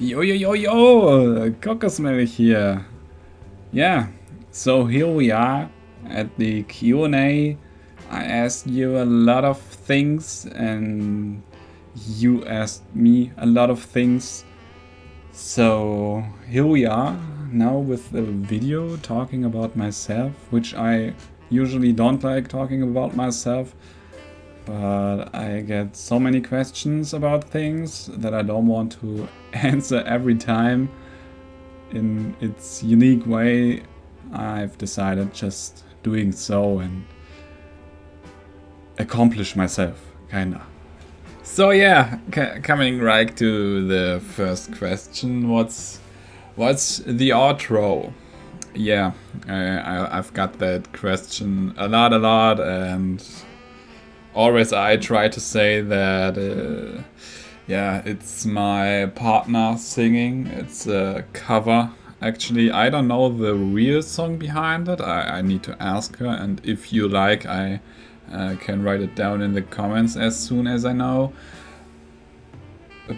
Yo, yo, yo, yo! KoKo here. Yeah, so here we are at the Q&A. I asked you a lot of things and you asked me a lot of things. So here we are now with a video talking about myself, which I usually don't like talking about myself. But I get so many questions about things that I don't want to answer every time in its unique way. I've decided just doing so and accomplish myself, kinda. So yeah, coming right to the first question, what's the outro? Yeah, I've got that question a lot, and always I try to say that, yeah, it's my partner singing. It's a cover. Actually, I don't know the real song behind it. I need to ask her, and if you like, I can write it down in the comments as soon as I know.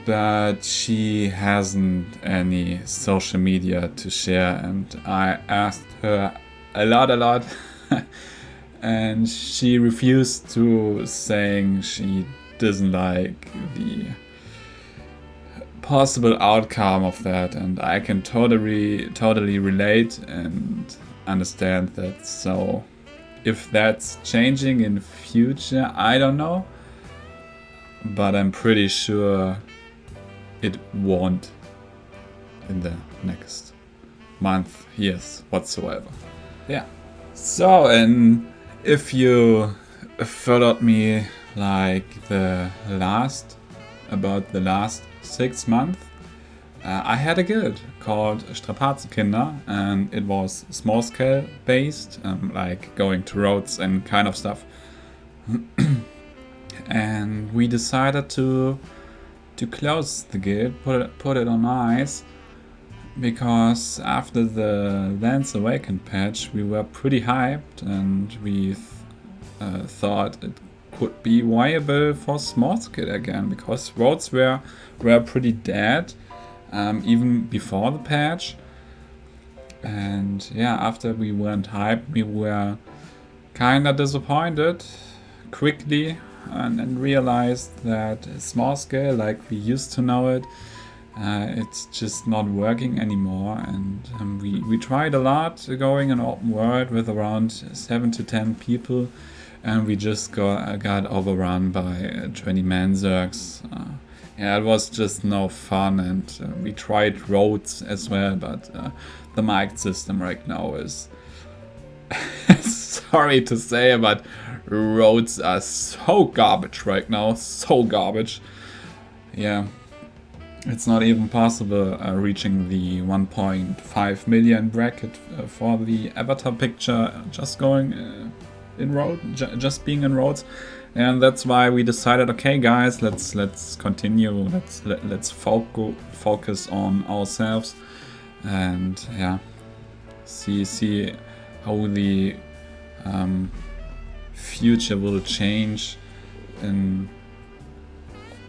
But she hasn't any social media to share, and I asked her a lot. And she refused to, saying she doesn't like the possible outcome of that, and I can totally relate and understand that. So if that's changing in future, I don't know, but I'm pretty sure it won't in the next month, years, whatsoever. Yeah. So, and if you followed me like about the last 6 months, I had a guild called Strapazenkinder, and it was small scale based, like going to roads and kind of stuff. And we decided to close the guild, put it on ice, because after the Lands Awakened patch we were pretty hyped, and we thought it could be viable for small scale again, because roads were pretty dead even before the patch. And yeah, after we weren't hyped, we were kinda disappointed quickly, and then realized that small scale, like we used to know it, it's just not working anymore. And we tried a lot going in open world with around 7 to 10 people, and we just got overrun by 20 man zergs. Yeah, it was just no fun, and we tried roads as well, but the MAGE system right now is sorry to say, but roads are so garbage right now, so garbage. Yeah, it's not even possible reaching the 1.5 million bracket for the avatar picture just going in road, just being in roads. And that's why we decided, okay guys, let's continue, let's focus on ourselves, and yeah, see how the future will change in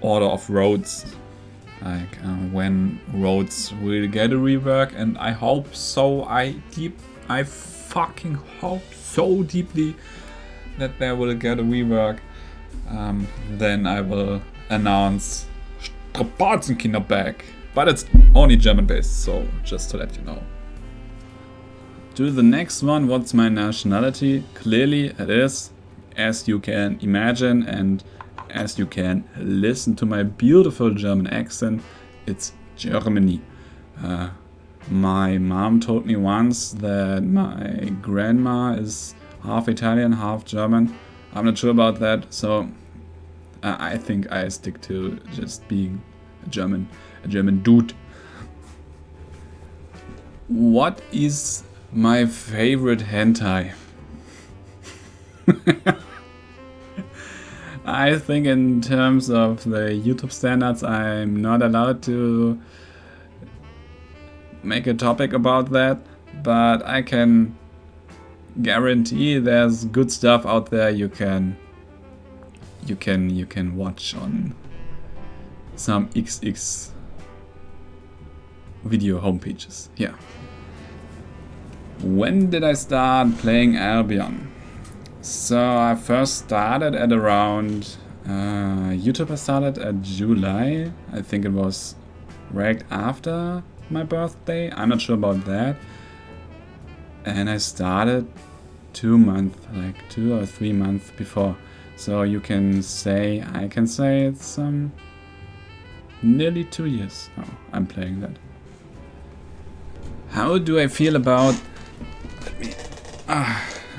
order of roads, like when roads will get a rework. And I hope so. I fucking hope so deeply that they will get a rework. Then I will announce Strapazenkinder back, but it's only German based, so just to let you know. To the next one, what's my nationality? Clearly it is, as you can imagine and as you can listen to my beautiful German accent, it's Germany. My mom told me once that my grandma is half Italian, half German. I'm not sure about that, so I think I stick to just being a German dude. What is my favorite hentai? I think in terms of the YouTube standards, I'm not allowed to make a topic about that, but I can guarantee there's good stuff out there you can watch on some XX video homepages. Yeah. When did I start playing Albion? So I first started at around YouTube. I started at July. I think it was right after my birthday. I'm not sure about that. And I started 2 months, like 2 or 3 months before. So you can say, I can say it's nearly 2 years now I'm playing that. How do I feel about,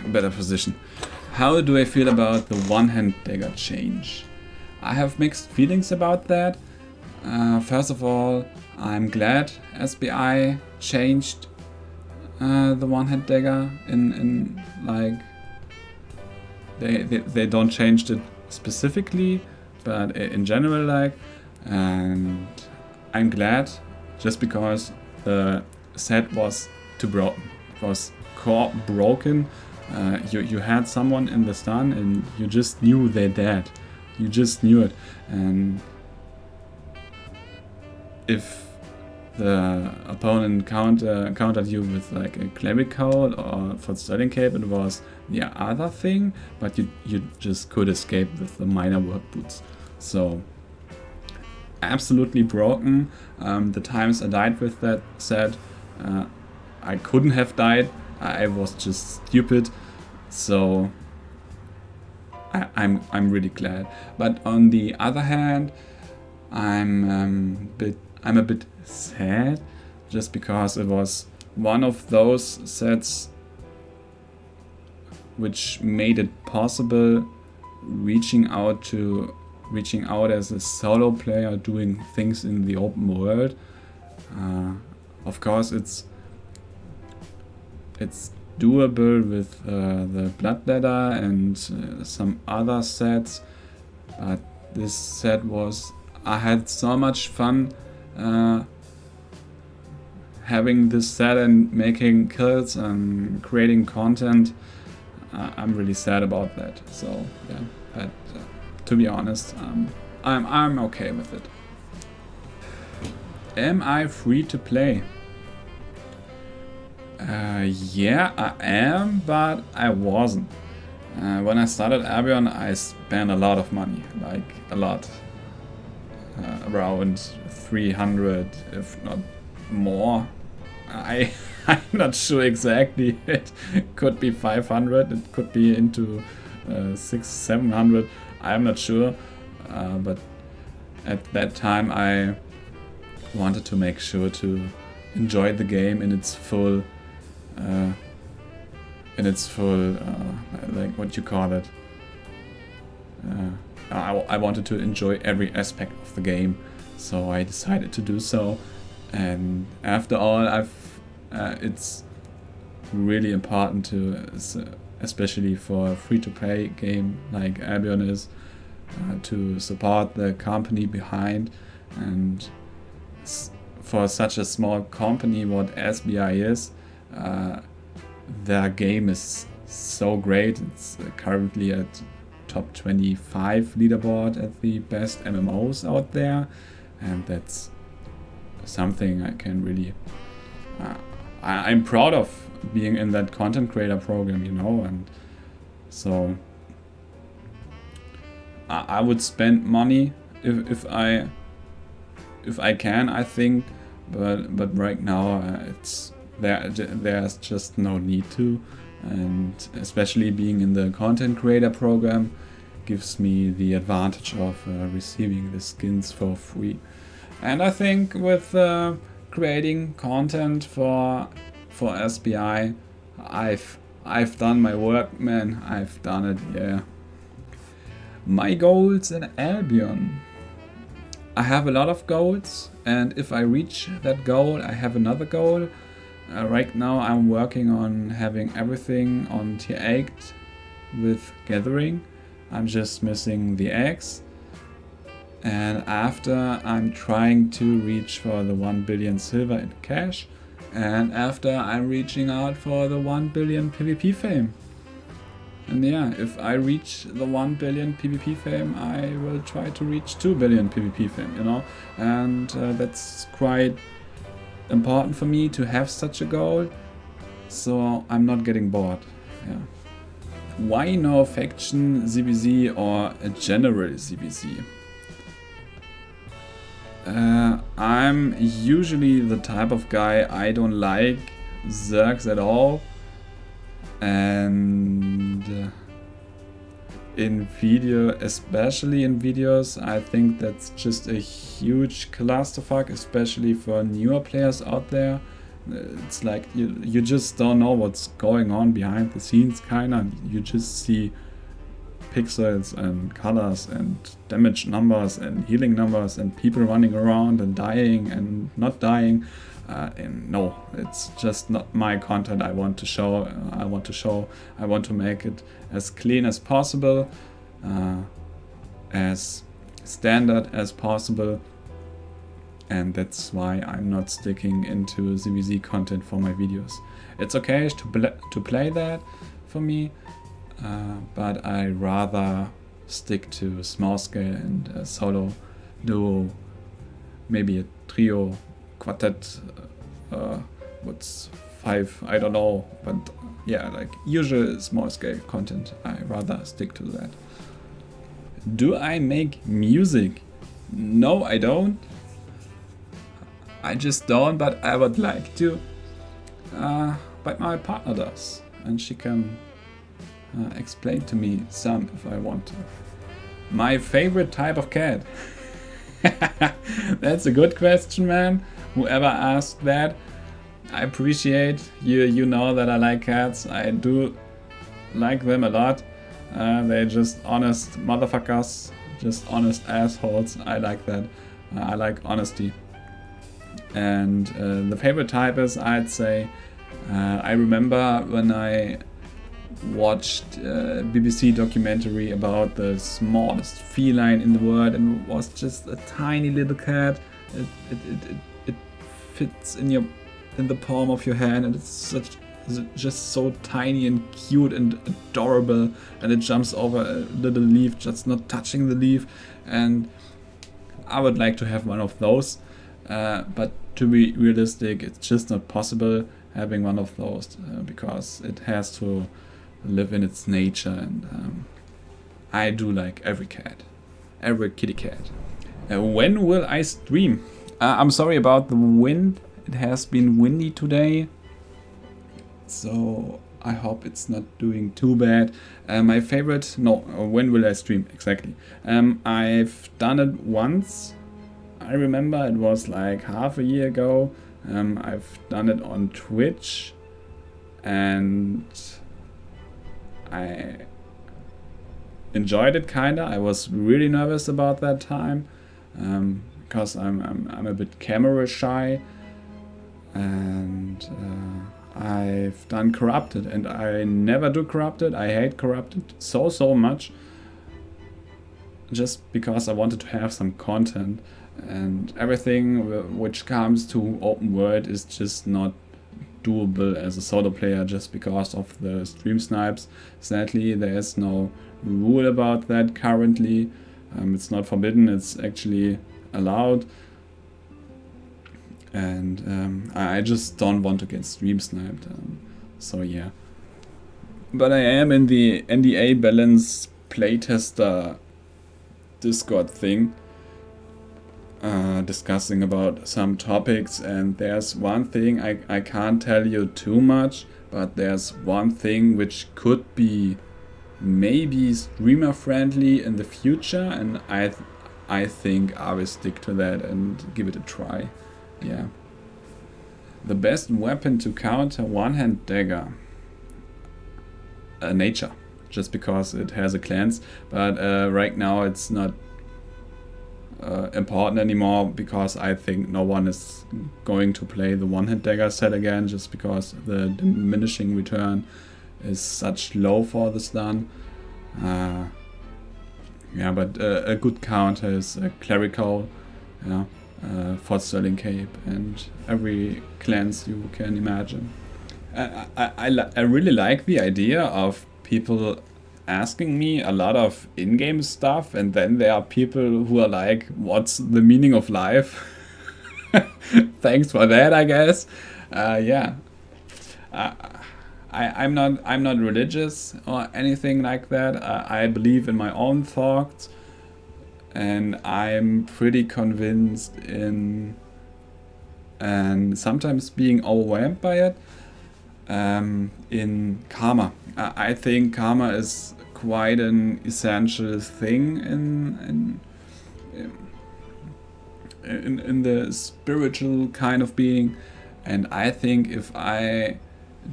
better position. How do I feel about the one-hand dagger change? I have mixed feelings about that. First of all, I'm glad SBI changed the one-hand dagger in like they don't change it specifically, but in general, like, and I'm glad just because the set was too broken. It was core broken. You had someone in the stun and you just knew they're dead. You just knew it. And if the opponent countered you with like a clavicle or for Sterling Cape, it was the other thing, but you just could escape with the minor work boots. So absolutely broken. The times I died with that set, I couldn't have died. I was just stupid. So I'm really glad. But on the other hand, I'm a bit sad, just because it was one of those sets which made it possible reaching out as a solo player, doing things in the open world. Of course, it's doable with the Blood Ladder and some other sets, but this set I had so much fun having this set and making kills and creating content. I'm really sad about that. So yeah, but to be honest, I'm okay with it. Am I free to play? Yeah, I am, but I wasn't. When I started Albion, I spent a lot of money, like a lot. Around 300, if not more. I'm not sure exactly. It could be 500, it could be into 600-700. I'm not sure. But at that time I wanted to make sure to enjoy the game in its full like what you call it. I wanted to enjoy every aspect of the game, so I decided to do so. And after all, it's really important to, especially for a free-to-play game like Albion is, to support the company behind. And for such a small company, what SBI is, their game is so great. It's currently at top 25 leaderboard at the best MMOs out there, and that's something I can really I'm proud of, being in that content creator program, you know. And so I would spend money if I can, I think, but right now there's just no need to. And especially being in the content creator program gives me the advantage of receiving the skins for free. And I think with creating content for SBI, I've done my work, man. I've done it, yeah. My goals in Albion. I have a lot of goals, and if I reach that goal, I have another goal. Right now I'm working on having everything on tier 8 with gathering. I'm just missing the eggs. And after, I'm trying to reach for the 1 billion silver in cash. And after, I'm reaching out for the 1 billion PvP fame. And yeah, if I reach the 1 billion PvP fame, I will try to reach 2 billion PvP fame, you know. And that's quite important for me to have such a goal, so I'm not getting bored. Yeah. Why no faction ZBZ or a general ZBZ? I'm usually the type of guy, I don't like zergs at all, and especially in videos, I think that's just a huge clusterfuck, especially for newer players out there. It's like you just don't know what's going on behind the scenes, kinda. You just see pixels and colors and damage numbers and healing numbers and people running around and dying and not dying. And no, it's just not my content I want to show. I want to make it as clean as possible, as standard as possible. And that's why I'm not sticking into ZBZ content for my videos. It's okay to play that for me, but I rather stick to small scale and a solo, duo, maybe a trio, quartet, what's 5, I don't know, but yeah, like usual small scale content, I rather stick to that. Do I make music? No, I don't. I just don't, but I would like to. But my partner does, and she can explain to me some if I want to. My favorite type of cat? That's a good question, man. Whoever asked that, I appreciate you. You know that I like cats. I do like them a lot. They're just honest motherfuckers, just honest assholes. I like that. I like honesty. And the favorite type is, I'd say, I remember when I watched a BBC documentary about the smallest feline in the world, and it was just a tiny little cat. It fits in the palm of your hand, and it's just so tiny and cute and adorable, and it jumps over a little leaf, just not touching the leaf. And I would like to have one of those, but to be realistic, it's just not possible having one of those, because it has to live in its nature, and I do like every cat, every kitty cat. When will I stream? I'm sorry about the wind. It has been windy today, so I hope it's not doing too bad. When will I stream exactly? I've done it once. I remember it was like half a year ago. I've done it on Twitch, and I enjoyed it kinda. I was really nervous about that time, because I'm a bit camera shy, and I've done Corrupted, and I never do Corrupted. I hate Corrupted so much, just because I wanted to have some content, and everything which comes to open world is just not doable as a solo player, just because of the stream snipes. Sadly, there is no rule about that currently. It's not forbidden, it's actually allowed, and I just don't want to get stream sniped, so yeah. But I am in the NDA balance playtester Discord thing, discussing about some topics, and there's one thing I can't tell you too much, but there's one thing which could be maybe streamer friendly in the future, and I think I will stick to that and give it a try. Yeah. The best weapon to counter one-hand dagger? Nature, just because it has a cleanse, but right now it's not important anymore, because I think no one is going to play the one-hand dagger set again, just because the diminishing return is such low for the stun. Yeah, but a good counter is a clerical, yeah, for Sterling Cape and every cleanse you can imagine. I really like the idea of people asking me a lot of in-game stuff, and then there are people who are like, what's the meaning of life? Thanks for that, I guess. Yeah. I'm not religious or anything like that. I believe in my own thoughts, and I'm pretty convinced in, and sometimes being overwhelmed by it, in karma. I think karma is quite an essential thing in the spiritual kind of being, and I think if I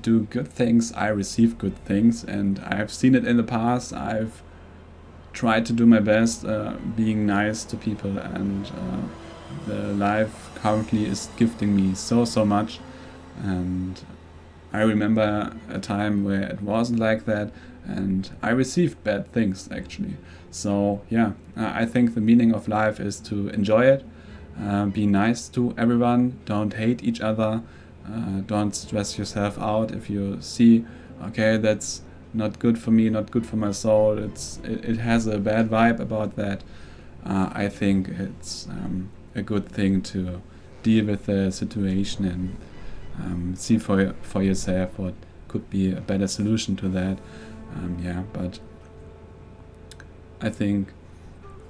do good things, I receive good things, and I've seen it in the past. I've tried to do my best, being nice to people, and the life currently is gifting me so much. And I remember a time where it wasn't like that, and I received bad things actually. So yeah, I think the meaning of life is to enjoy it, be nice to everyone, don't hate each other. Don't stress yourself out if you see, okay, that's not good for me, not good for my soul. It has a bad vibe about that. I think it's a good thing to deal with the situation and see for yourself what could be a better solution to that. Yeah, but I think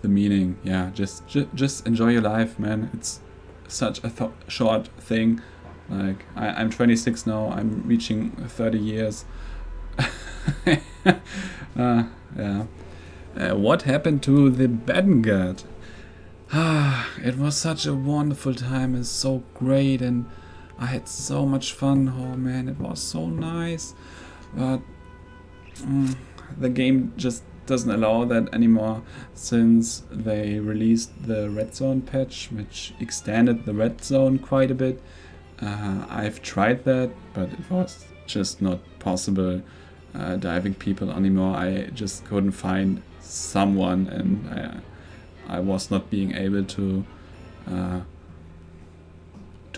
the meaning, yeah, just enjoy your life, man. It's such a short thing. Like, I'm 26 now, I'm reaching 30 years. Yeah. What happened to the badon guard? It was such a wonderful time, it's so great, and I had so much fun. Oh man, it was so nice. But the game just doesn't allow that anymore, since they released the red zone patch, which extended the red zone quite a bit. I've tried that, but it was just not possible diving people anymore. I just couldn't find someone, and I was not being able to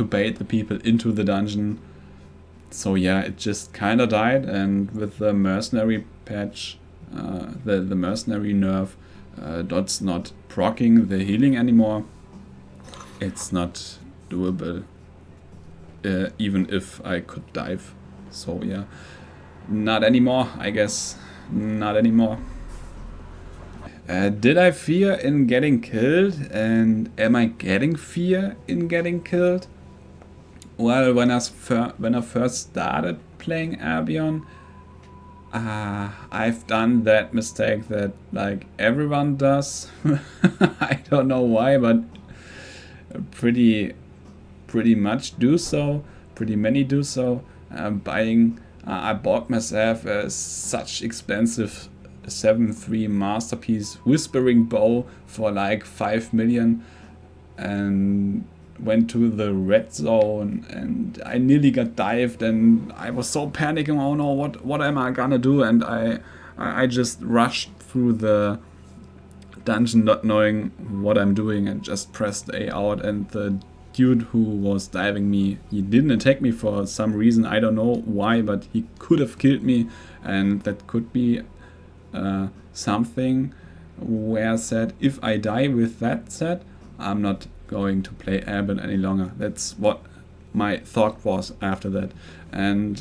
bait the people into the dungeon. So yeah, it just kinda died, and with the mercenary patch, the mercenary nerf, that's not proccing the healing anymore. It's not doable. Even if I could dive. So yeah, not anymore, I guess. Not anymore. Did I fear in getting killed? And am I getting fear in getting killed? Well, when I first started playing Albion, I've done that mistake that like everyone does. I don't know why, but pretty much do so. Pretty many do so. I bought myself a such expensive 7.3 masterpiece whispering bow for like 5 million, and went to the red zone, and I nearly got dived, and I was so panicking. Oh no, what am I gonna do? And I just rushed through the dungeon not knowing what I'm doing, and just pressed A out, and the dude who was diving me, he didn't attack me for some reason. I don't know why, but he could have killed me, and that could be something where I said, if I die with that set, I'm not going to play Albion any longer. That's what my thought was after that. And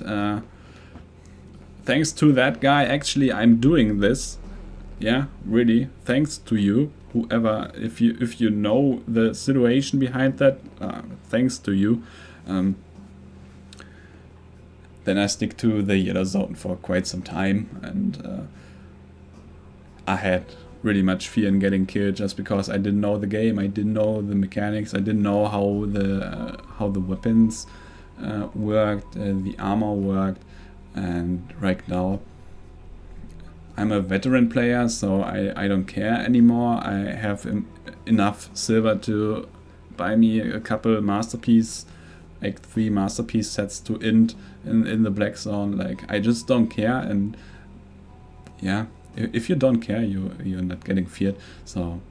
thanks to that guy, actually, I'm doing this. Yeah, really, thanks to you, whoever, if you know the situation behind that, thanks to you. Then I stick to the yellow zone for quite some time, and I had really much fear in getting killed just because I didn't know the game, I didn't know the mechanics, I didn't know how the weapons worked, the armor worked, and right now I'm a veteran player, so I don't care anymore. I have enough silver to buy me a couple masterpiece, like 3 masterpiece sets to int in the black zone. Like, I just don't care, and yeah, if you don't care, you're not getting feared. So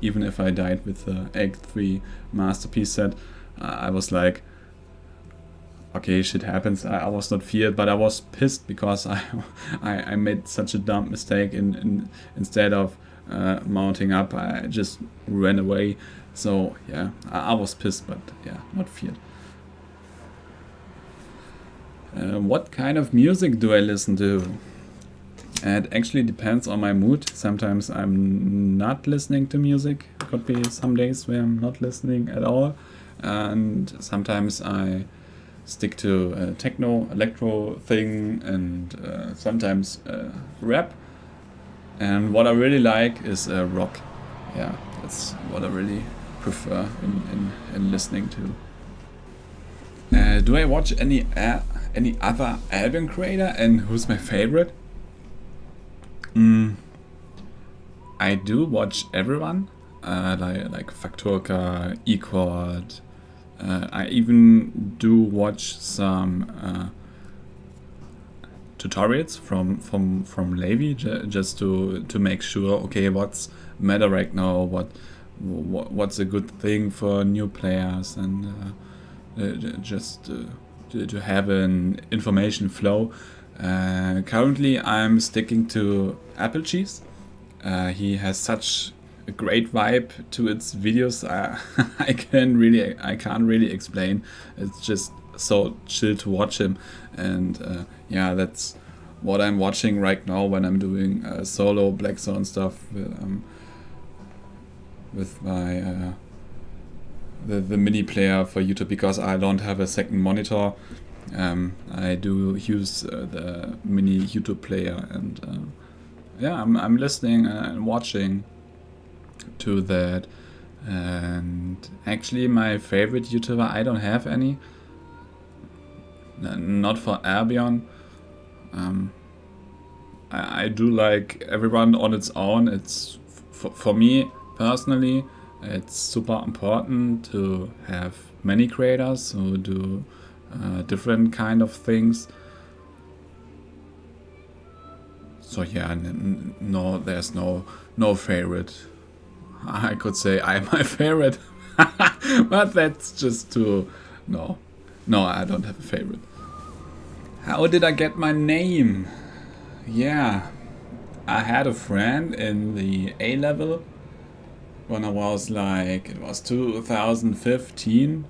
even if I died with the Egg 3 masterpiece set, I was like, okay, shit happens. I was not feared, but I was pissed because I made such a dumb mistake. Instead of mounting up, I just ran away. So yeah, I was pissed, but yeah, not feared. What kind of music do I listen to? It actually depends on my mood. Sometimes I'm not listening to music. Could be some days where I'm not listening at all. And sometimes I stick to a techno, electro thing, and sometimes rap. And what I really like is rock. Yeah, that's what I really prefer in listening to. Do I watch any other Albion creator, and who's my favorite? I do watch everyone, like Fakturka, Equad. I even do watch some tutorials from Levi just to make sure, okay, what's meta right now, what's a good thing for new players, and just to have an information flow. Currently, I'm sticking to Apple Cheese. He has such a great vibe to its videos. I can't really explain. It's just so chill to watch him, and yeah, that's what I'm watching right now when I'm doing solo Black Zone stuff with my the mini player for YouTube, because I don't have a second monitor. I do use the mini YouTube player, and yeah, I'm listening and watching to that. And actually, my favorite YouTuber, I don't have any. Not for Albion. I do like everyone on its own. It's for me personally, it's super important to have many creators who do different kind of things. So yeah, no, there's no favorite. I could say I'm my favorite, but that's just too. No, I don't have a favorite. How did I get my name? Yeah, I had a friend in the A level when I was like, it was 2015,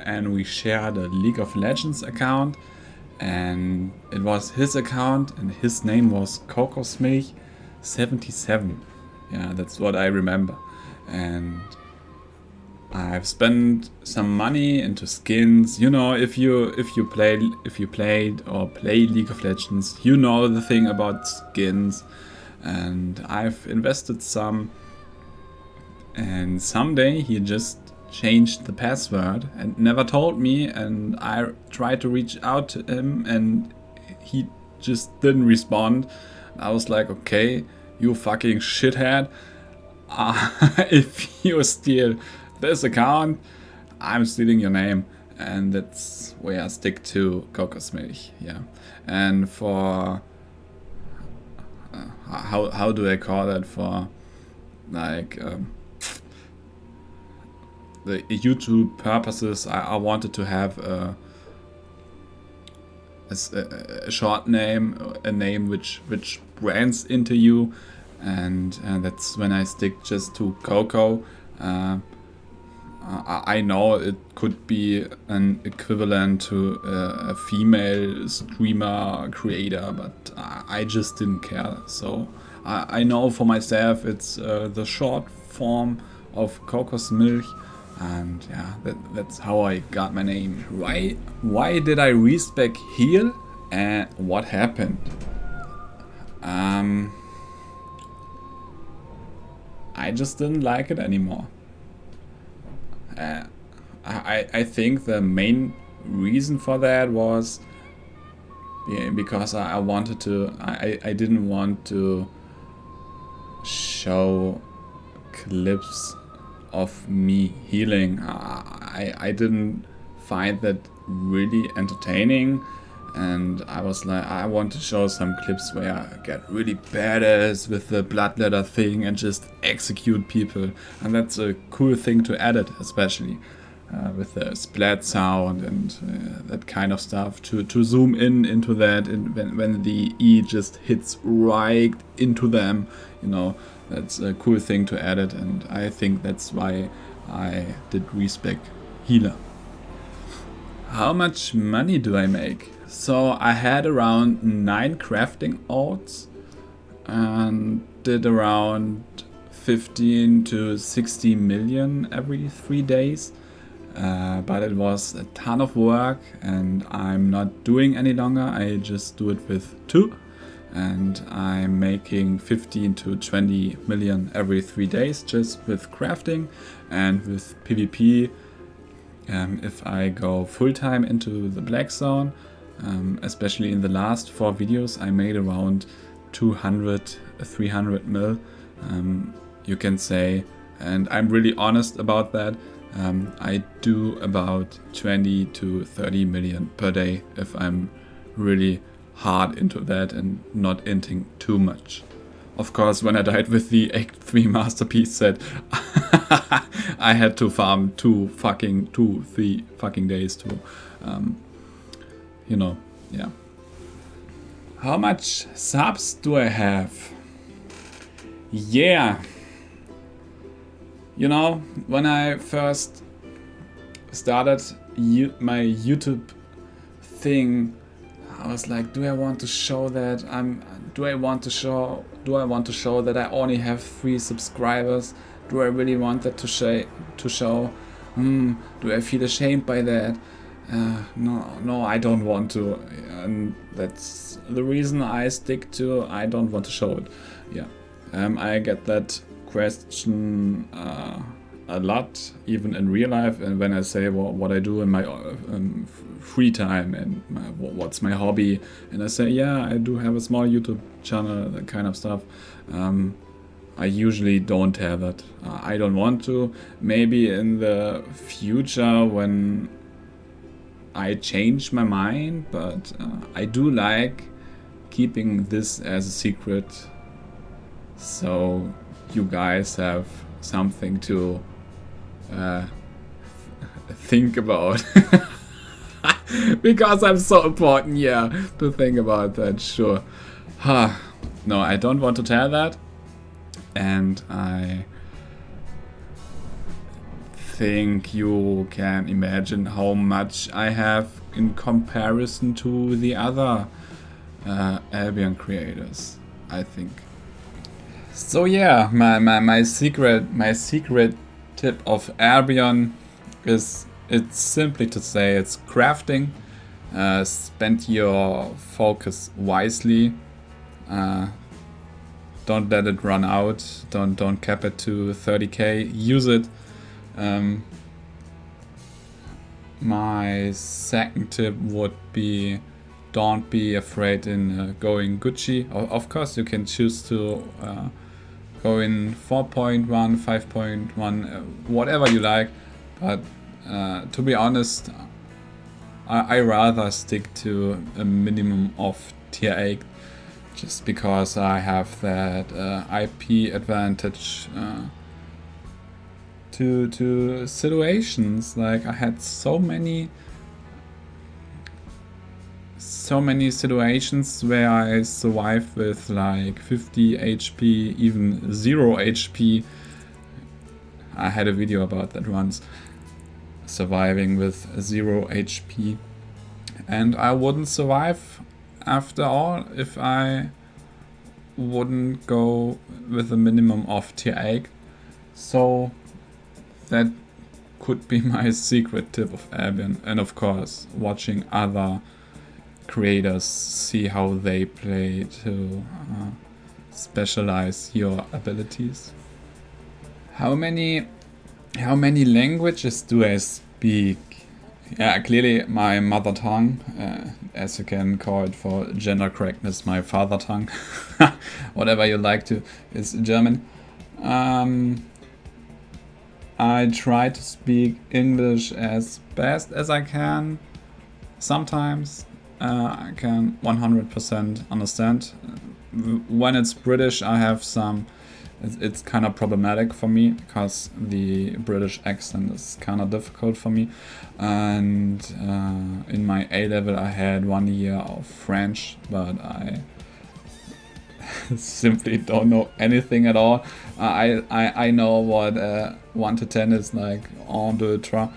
and we shared a League of Legends account, and it was his account, and his name was KoKo77. Yeah, that's what I remember. And I've spent some money into skins. You know, if you played or play League of Legends, you know the thing about skins. And I've invested some. And someday he just changed the password and never told me. And I tried to reach out to him, and he just didn't respond. I was like, okay, you fucking shithead. If you steal this account, I'm stealing your name. And that's where I stick to Kokosmilch. Yeah. And for how do I call that, for like the YouTube purposes, I wanted to have a short name, a name which brands into you, and that's when I stick just to KoKo. I know it could be an equivalent to a female streamer creator, but I just didn't care. So I know for myself it's the short form of Kokos Milk, and yeah, that's how I got my name. Why did I respec heal, and what happened? I just didn't like it anymore. I think the main reason for that was because I wanted to. I didn't want to show clips of me healing. I didn't find that really entertaining, and I was like, I want to show some clips where I get really badass with the bloodletter thing and just execute people, and that's a cool thing to edit, especially with the splat sound and that kind of stuff, to zoom into that, and when the E just hits right into them, you know, that's a cool thing to edit. And I think that's why I did respec healer. How much money do I make? So I had around 9 crafting odds and did around 15 to 60 million every 3 days. But it was a ton of work and I'm not doing any longer. I just do it with 2 and I'm making 15 to 20 million every 3 days just with crafting and with PvP. If I go full-time into the black zone, especially in the last 4 videos, I made around 200, 300 mil, you can say, and I'm really honest about that. I do about 20 to 30 million per day if I'm really hard into that and not inting too much. Of course, when I died with the Act 3 Masterpiece set, I had to farm 3 fucking days to, you know, yeah. How much subs do I have? Yeah. You know, when I first started my YouTube thing, I was like, do I want to show that do I want to show that I only have 3 subscribers? Do I really want that to show? Do I feel ashamed by that? No, I don't want to, and that's the reason I stick to. I don't want to show it. Yeah, I get that question a lot, even in real life, and when I say what I do in my free time and what's my hobby, and I say, yeah, I do have a small YouTube channel, that kind of stuff. I usually don't have that. I don't want to. Maybe in the future when I change my mind, but I do like keeping this as a secret, so you guys have something to think about. Because I'm so important, yeah, to think about that, sure. No, I don't want to tell that, and I think you can imagine how much I have in comparison to the other Albion creators, I think. So yeah, my secret tip of Albion is, it's simply to say, it's crafting. Spend your focus wisely. Don't let it run out. Don't cap it to 30k. Use it. My second tip would be, don't be afraid in going Gucci. Of course, you can choose to go in 4.1, 5.1, whatever you like. But to be honest, I rather stick to a minimum of tier 8, just because I have that IP advantage to situations. Like, I had so many situations where I survived with like 50 HP, even 0 HP. I had a video about that once, surviving with 0 HP, and I wouldn't survive after all if I wouldn't go with a minimum of tier 8. So that could be my secret tip of Albion, and of course watching other creators, see how they play to specialize your abilities. How many languages do I speak? Yeah, clearly my mother tongue, as you can call it for gender correctness, my father tongue, whatever you like to, is German. I try to speak English as best as I can. Sometimes I can 100% understand. When it's British, I have some. It's kind of problematic for me because the British accent is kind of difficult for me. And in my A level, I had 1 year of French, but I simply don't know anything at all. I know what 1 to 10 is like 1, 2, 3,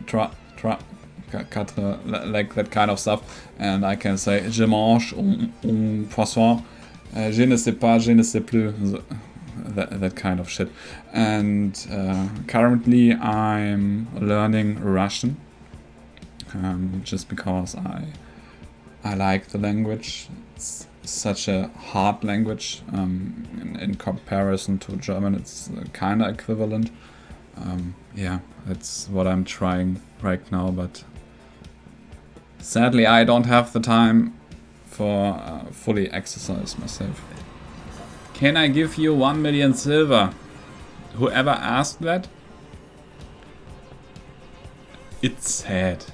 4, like that kind of stuff, and I can say je mange un poisson, je ne sais pas, je ne sais plus, that kind of shit. And currently I'm learning Russian, just because I like the language. It's such a hard language. In comparison to German, it's kind of equivalent. Yeah, that's what I'm trying right now, but sadly I don't have the time for fully exercise myself. Can I give you 1 million silver? Whoever asked that? It's sad.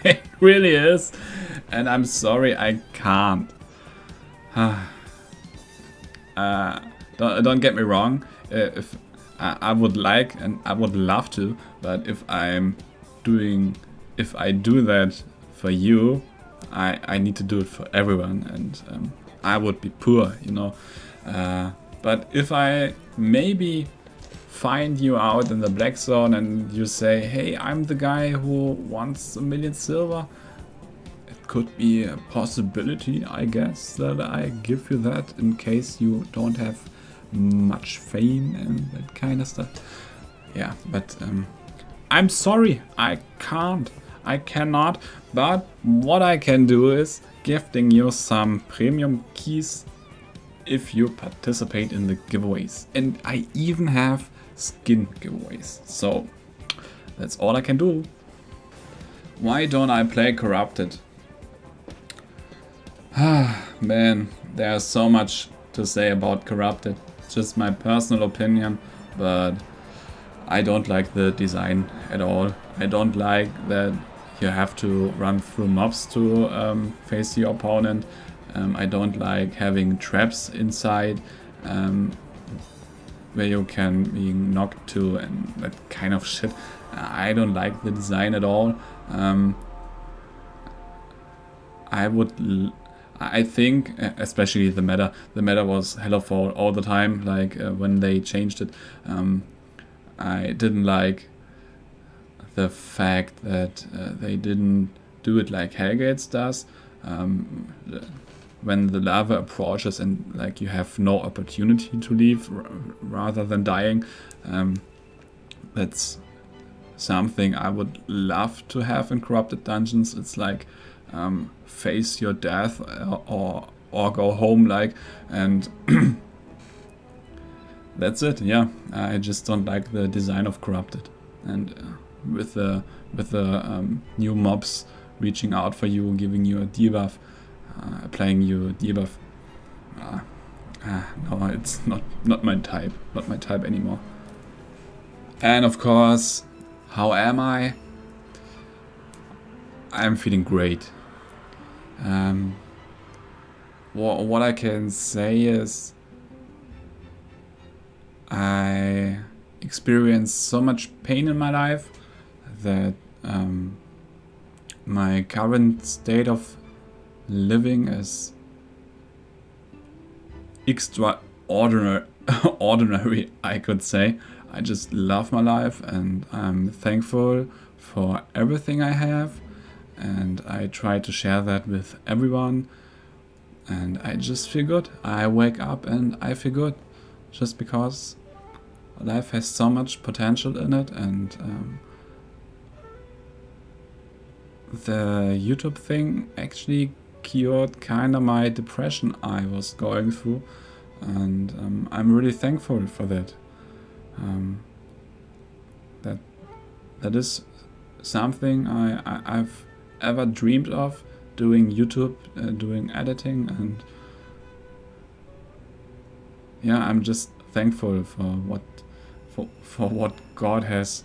It really is. And I'm sorry, I can't. Don't get me wrong. If I would like and I would love to, but if I do that for you, I need to do it for everyone, and I would be poor, you know. But if I maybe find you out in the black zone and you say, hey, I'm the guy who wants 1 million silver, it could be a possibility, I guess, that I give you that in case you don't have much fame and that kind of stuff. Yeah, but I'm sorry, I cannot, but what I can do is gifting you some premium keys if you participate in the giveaways. And I even have skin giveaways, so that's all I can do. Why don't I play Corrupted? Man, there's so much to say about Corrupted. Just my personal opinion, but I don't like the design at all. I don't like that you have to run through mobs to face your opponent. I don't like having traps inside where you can be knocked to and that kind of shit. I don't like the design at all. I think, especially the meta was hella for all the time, like when they changed it. I didn't like the fact that they didn't do it like Hellgates does. When the lava approaches and like you have no opportunity to leave rather than dying. That's something I would love to have in Corrupted Dungeons. It's like face your death or go home, like, and that's it. Yeah, I just don't like the design of Corrupted, and with the new mobs reaching out for you, giving you a debuff, applying you a debuff. No, it's not my type. Not my type anymore. And of course, how am I? I'm feeling great. What I can say is I experienced so much pain in my life that my current state of living is extraordinary, I could say. I just love my life and I'm thankful for everything I have, and I try to share that with everyone, and I just feel good. I wake up and I feel good just because life has so much potential in it, and the YouTube thing actually cured kinda my depression I was going through, and I'm really thankful for that. That is something I've ever dreamed of, doing YouTube, doing editing, and yeah, I'm just thankful for what God has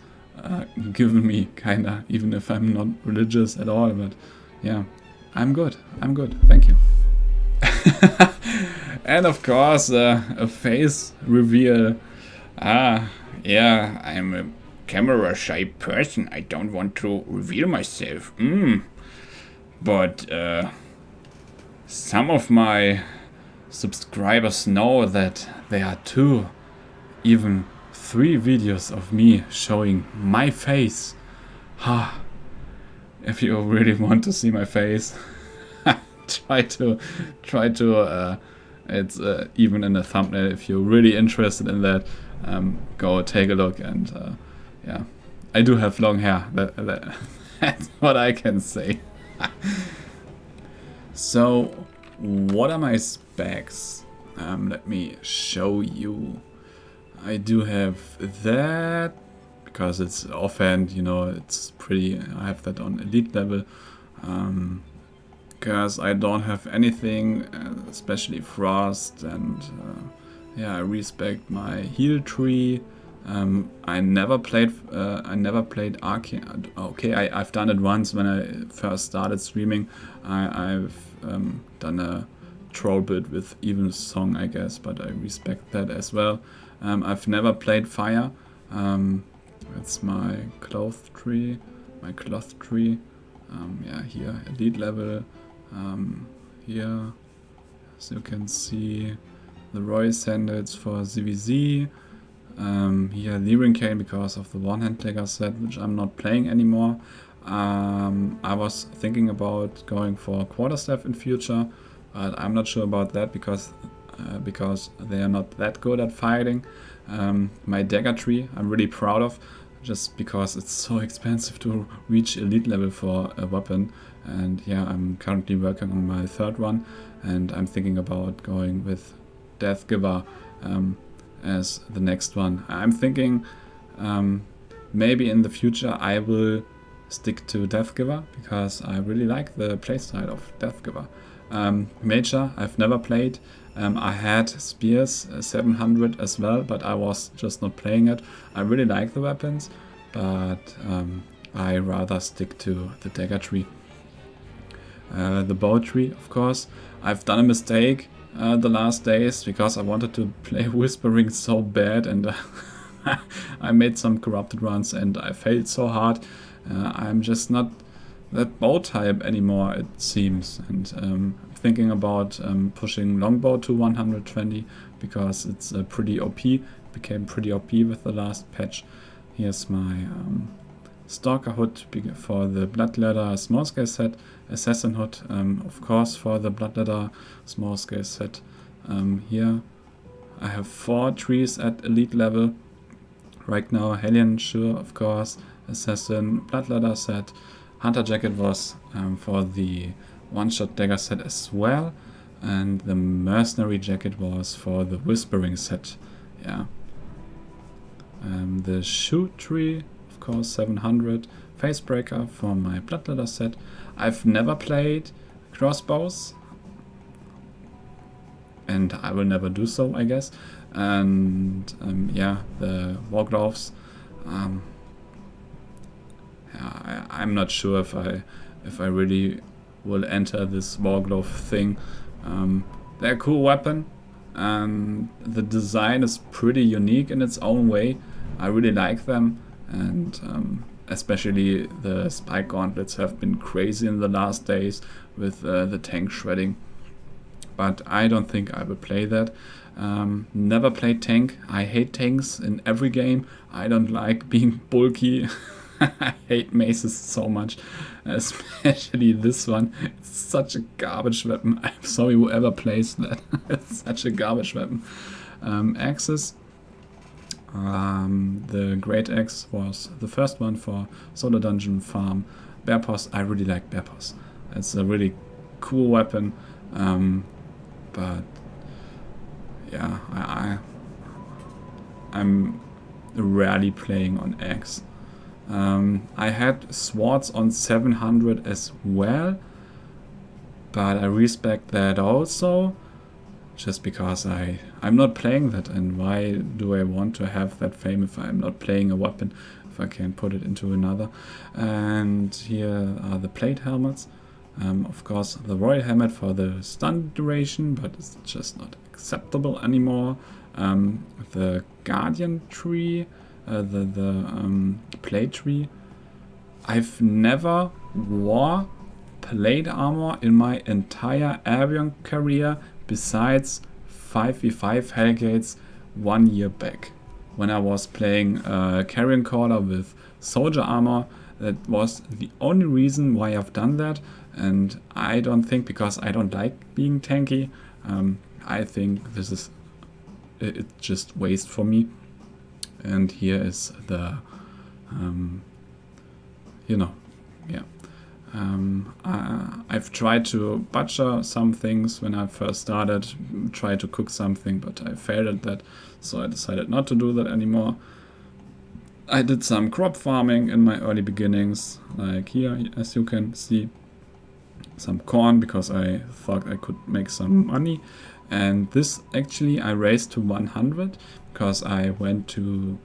given me, kinda, even if I'm not religious at all. But yeah, I'm good, thank you. And of course, a face reveal. Yeah, I'm a camera shy person. I don't want to reveal myself. But some of my subscribers know that they are 2, even 3 videos of me showing my face. If you really want to see my face, try to it's even in the thumbnail. If you're really interested in that, go take a look. And yeah, I do have long hair. That's what I can say. So what are my specs? Let me show you. I do have that because it's offhand, you know, it's pretty. I have that on elite level. Because I don't have anything, especially frost, and yeah, I respect my heal tree. I never played arcane. Okay, I've done it once when I first started streaming. I've done a troll build with even song, I guess, but I respect that as well. I've never played fire. That's my cloth tree. Yeah, here elite level. Here, as you can see, the Roy Sandals for ZVZ. Here Lyric Cane because of the one-hand dagger set, which I'm not playing anymore. I was thinking about going for quarterstaff in future, but I'm not sure about that because they are not that good at fighting. My dagger tree I'm really proud of, just because it's so expensive to reach elite level for a weapon. And yeah, I'm currently working on my 3rd one, and I'm thinking about going with Death Giver as the next one. I'm thinking maybe in the future I will stick to Death Giver because I really like the playstyle of Death Giver. Major I've never played. I had Spears 700 as well, but I was just not playing it. I really like the weapons, but I rather stick to the dagger tree. The bow tree, of course. I've done a mistake the last days because I wanted to play Whispering so bad, and I made some corrupted runs and I failed so hard. I'm just not that bow type anymore, it seems, and thinking about pushing longbow to 120 because it's pretty OP. It became pretty OP with the last patch. Here's my Stalker hood for the Bloodladder small scale set, Assassin hood of course for the Bloodladder small scale set. Here I have 4 trees at elite level right now. Hellion sure, of course, Assassin, Bloodladder set. Hunter jacket was for the one-shot dagger set as well, and the mercenary jacket was for the whispering set. Yeah. The shoe tree, of course, 700. Facebreaker for my Bloodladder set. I've never played crossbows, and I will never do so, I guess. And yeah, the war gloves. Yeah, I'm not sure if I really will enter this war glove thing. They're a cool weapon, and the design is pretty unique in its own way. I really like them, and especially the spike gauntlets have been crazy in the last days with the tank shredding. But I don't think I will play that. Never played tank. I hate tanks in every game. I don't like being bulky. I hate maces so much, especially this one. It's such a garbage weapon. I'm sorry whoever plays that. It's such a garbage weapon. Axes. The Great Axe was the first one for Solo Dungeon Farm. Bear Paws, I really like Bear Paws. It's a really cool weapon, but yeah, I'm rarely playing on Axe. I had swords on 700 as well, but I respect that also, just because I'm not playing that, and why do I want to have that fame if I'm not playing a weapon, if I can put it into another. And here are the plate helmets. Of course the royal helmet for the stun duration, but it's just not acceptable anymore. The guardian tree, the plate tree. I've never wore plate armor in my entire Albion career besides 5v5 Hellgates 1 year back. when I was playing Carrion Caller with soldier armor. That was the only reason why I've done that, and I don't think, because I don't like being tanky, I think this is it's just waste for me. And here is the you know, yeah. I've tried to butcher some things when I first started, tried to cook something, but I failed at that, so I decided not to do that anymore. I did some crop farming in my early beginnings, like here, as you can see, some corn, because I thought I could make some money. And this actually I raised to 100 because I went to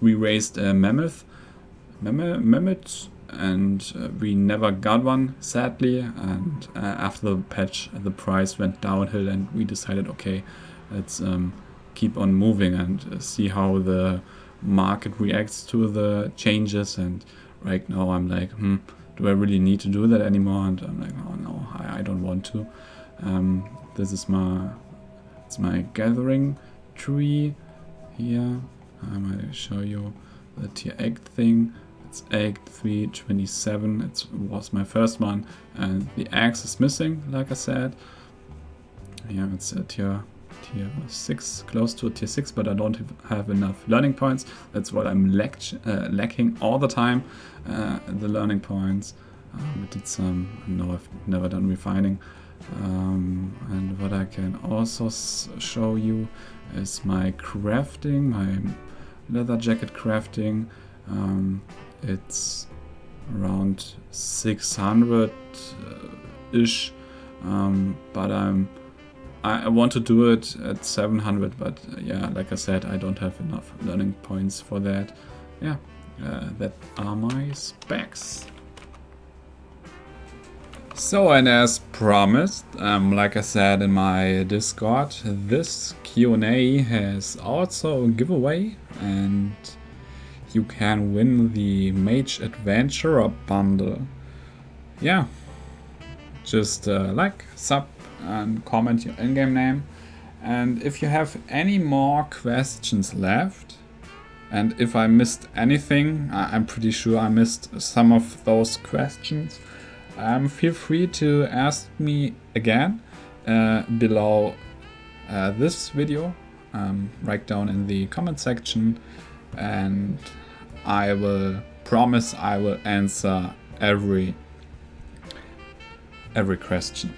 we raised a mammoth, and we never got one, sadly. And after the patch, the price went downhill, and we decided, okay, let's keep on moving and see how the market reacts to the changes. And right now I'm like, do I really need to do that anymore? And I'm like, oh no, I don't want to. This is it's my gathering tree here. I'm going to show you the tier 8 thing. It's egg 327. It was my first one, and the axe is missing, like I said. Yeah, it's a tier 6, close to a tier 6, but I don't have enough learning points. That's what I'm lacking all the time, the learning points. I did some, no, I've never done refining. And what I can also show you is my crafting, my leather jacket crafting. It's around 600-ish, but I want to do it at 700, but yeah, like I said, I don't have enough learning points for that. Yeah, that are my specs. So, and as promised, like I said in my Discord, this Q&A has also a giveaway, and you can win the MAGE Adventurer bundle. Yeah, just like, sub, and comment your in-game name. And if you have any more questions left, and if I missed anything, I'm pretty sure I missed some of those questions, feel free to ask me again below this video, right down in the comment section, and I will promise I will answer every question.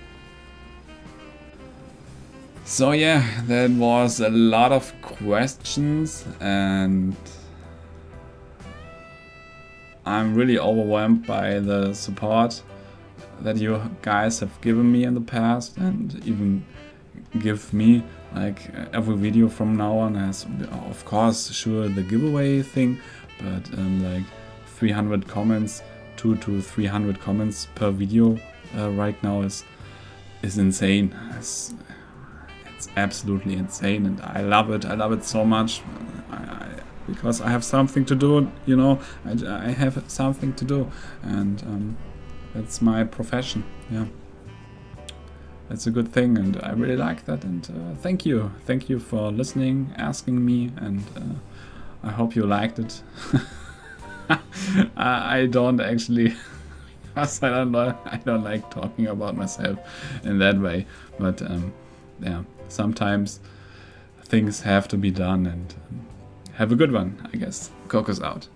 So yeah, that was a lot of questions, and I'm really overwhelmed by the support that you guys have given me in the past, and even give me, like, every video from now on has, of course, sure, the giveaway thing, but like 300 comments, 200 to 300 comments per video right now is insane. It's absolutely insane, and I love it. I love it so much, because I have something to do, you know. I have something to do, and that's my profession. Yeah, that's a good thing, and I really like that. And thank you for listening, asking me, and I hope you liked it. I don't actually, because I don't like talking about myself in that way, but yeah, sometimes things have to be done, and have a good one, I guess. KoKo's out.